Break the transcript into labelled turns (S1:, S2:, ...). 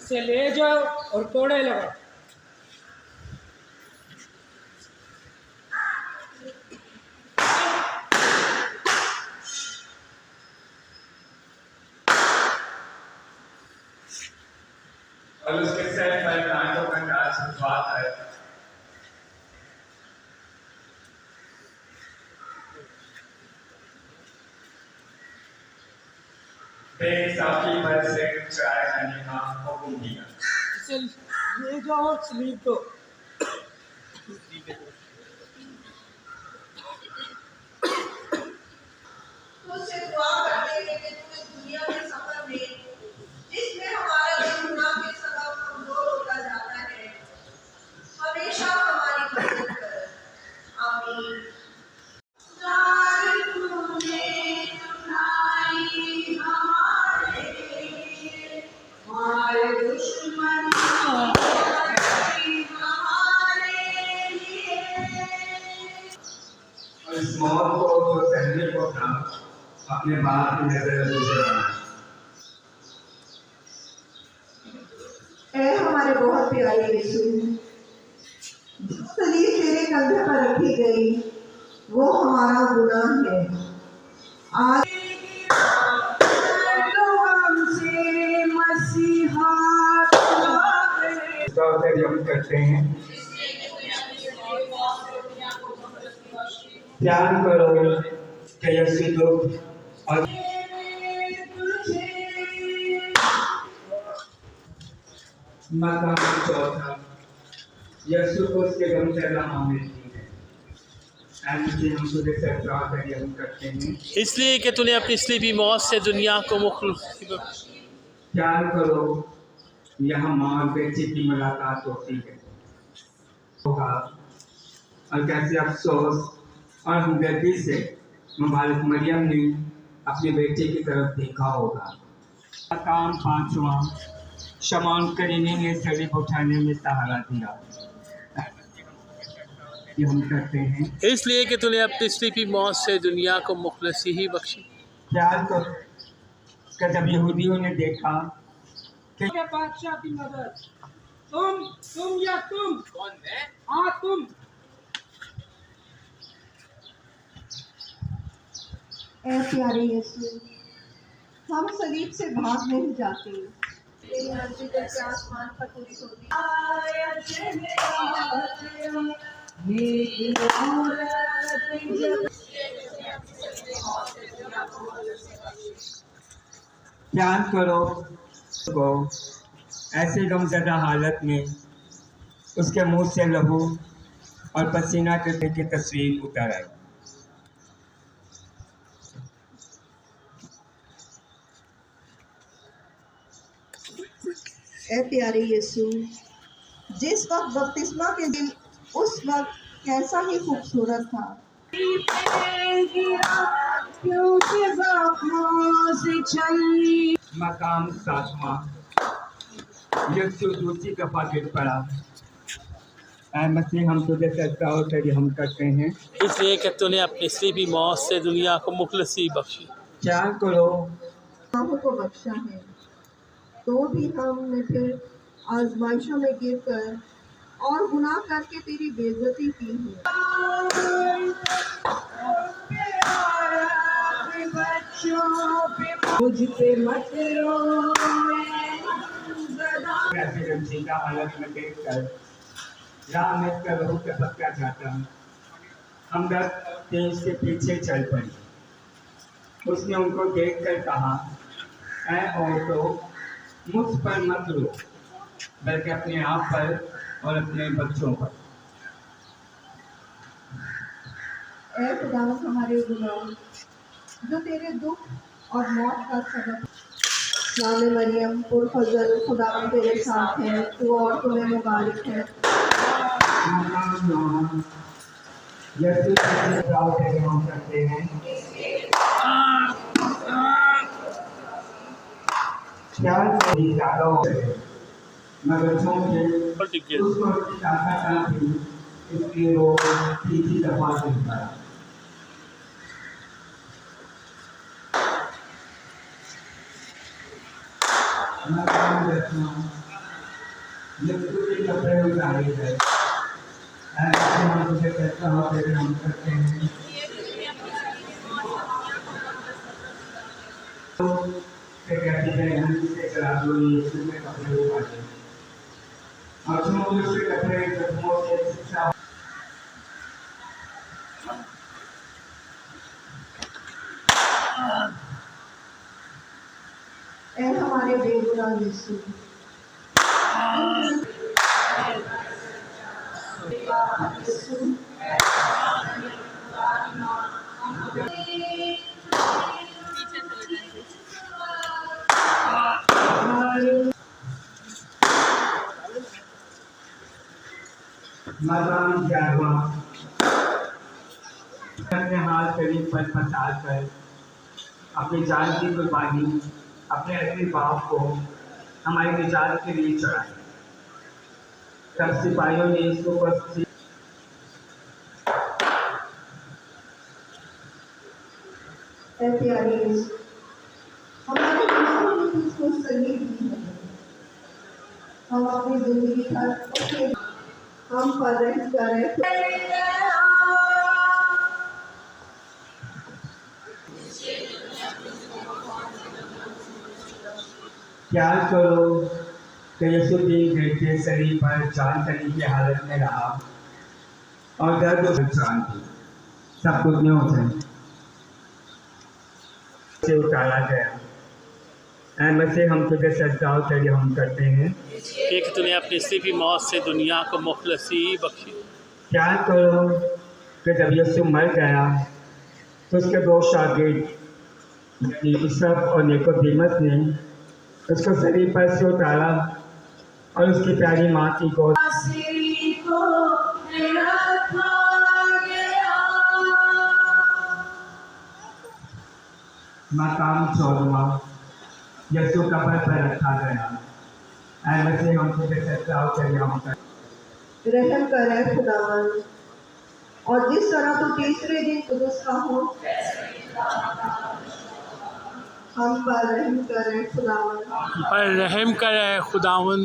S1: इसे ले जाओ और कोड़े लगाओ।
S2: और उसके सर पर कांटों का ताज छुपवाकर बेइंसाफी पर से चढ़ाए जाने का हुक्म दिया।
S1: इसे ले जाओ और सलीब दो।
S3: तुझसे दुआ करते हैं कि तू इस दुनिया के सफर में जिसमें हमारा दिल गुनाह के सबब कमजोर होता जाता है, हमेशा हमारी मदद कर। आमीन।
S2: और इस मौत को जो सहने को था अपने बाप की नजर से बनाया।
S3: ऐ हमारे बहुत प्यारे यीशु, सलीब तेरे कंधे पर रखी गई, वो हमारा गुनाह है। आज
S2: हम करते हैं, ध्यान करो कि यीशु लोग और मकाम चौथा यीशु को उसके गम से रहा मिलती है। ऐसे हम सुबह से प्रार्थना हम करते हैं,
S4: इसलिए कि तूने अपनी सलीबी मौत से दुनिया को
S2: ख्याल करो यहाँ माँ और बेटी की मुलाकात होती है होगा और कैसे अफसोस और हमदर्दी से मुबारक मरियम ने अपनी बेटी की तरफ देखा होगा। काम पांचवा, शमौन करीनी ने सलीब उठाने में सहारा दिया। ये हम करते हैं,
S4: इसलिए कि तूने अपनी सलीबी मौत से दुनिया को मुखलसी ही बख्शी।
S2: ख्याल करो कि जब यहूदियों ने देखा कि
S1: बादशाह की मदद, तुम या तुम कौन है? हाँ तुम।
S3: ऐ प्यारे यीशु, हम सलीब से भाग नहीं जाते, तेरी मर्जी जैसे आसमान पर पूरी होती।
S2: ध्यान करो को ऐसे गमज़दा हालत में उसके मुंह से लहू और पसीना करने की तस्वीर उतर आई।
S3: ऐ प्यारे यीशु, जिस वक्त बपतिस्मा के दिन उस वक्त कैसा ही खूबसूरत था।
S2: मकाम सातवां, यीशु दूसरी दफा गिर पड़ा। ऐ मसीह हम तुझे सजदा और तेरी हम करते हैं,
S4: इसलिए कि तूने अपनी सलीबी मौत से दुनिया को मुखलसी बख्शी।
S2: ख्याल करो
S3: गुनाहों को बख्शा है, तो भी हमने फिर आजमाइशों में गिरकर और गुनाह करके तेरी बेइज्जती की है। मुझ पे मत रो,
S2: कैसे रंजीदा हालत में देख कर राह में कर लहू के पक्का जाता हमदर्द तेज के पीछे चल पड़ी। उसने उनको देख कर कहा, ऐ औरतों, मुझ पर मत रो, बल्कि अपने आप पर और अपने बच्चों पर।
S3: ऐ खुदावंद हमारे गुलाम, जो तेरे दुख और मौत का सबब। नाम मरियम पुरफजल, खुदावंद तेरे साथ है, तू औरतों में मुबारक है।
S2: यीशु के प्राण के हम करते हैं, ख्याल से ज्यादा हो गए मगर चूंकि उसको ताकत न थी, इसलिए वो तीसरी दफा गिर पड़ा। मकाम 10वां, यीशु के कपड़े उतारे गए। ऐसे हम तुझे कहता हूँ तेरे हम करते हैं कहती है हम से करा दो यीशु के कपड़े उतारे और तुम उसके कपड़े जख्मों से शिक्षा
S3: ऐ हमारे बेगुनाह यीशु
S2: मकाम 11वां अपने हाथ शरीर पर पसार कर अपनी जान की कुर्बानी अपने असली बाप को हमारे निजात के लिए चढ़ाई। तब सिपाहियों ने इसको
S3: ऐ प्यारे यीशु हमारे गुनाहों ने तुझको सलीब दी है। हम अपनी जिंदगी पर हम पर रहम करें।
S2: प्यार करो कि यीशु 3 घंटे शरीर पर जान चली की हालत में रहा और दर्द परेशान थी। सब कुछ नहीं होते से उतारा गया। ऐ से हम तुझे सजदाओ तेरे हम करते हैं
S4: एक तूने अपनी सिर्फ मौत से दुनिया को मुखलसी बख्शी।
S2: प्यार करो कि जब यीशु मर गया तो उसके 2 शागिर्द यूसुफ और निकोदेमस ने उसको शरीर पर से उतारा और उसकी प्यारी माँ की गोद मकाम 14वां यीशु कब्र पर रखा गया। ऐसे हम तुझे सजदाओ तेरे हम करते
S3: रहम करे खुदावन और जिस तरह तू तीसरे दिन कुदस का हो हम पर रहम करे खुदावन
S4: पर रहम करे खुदावन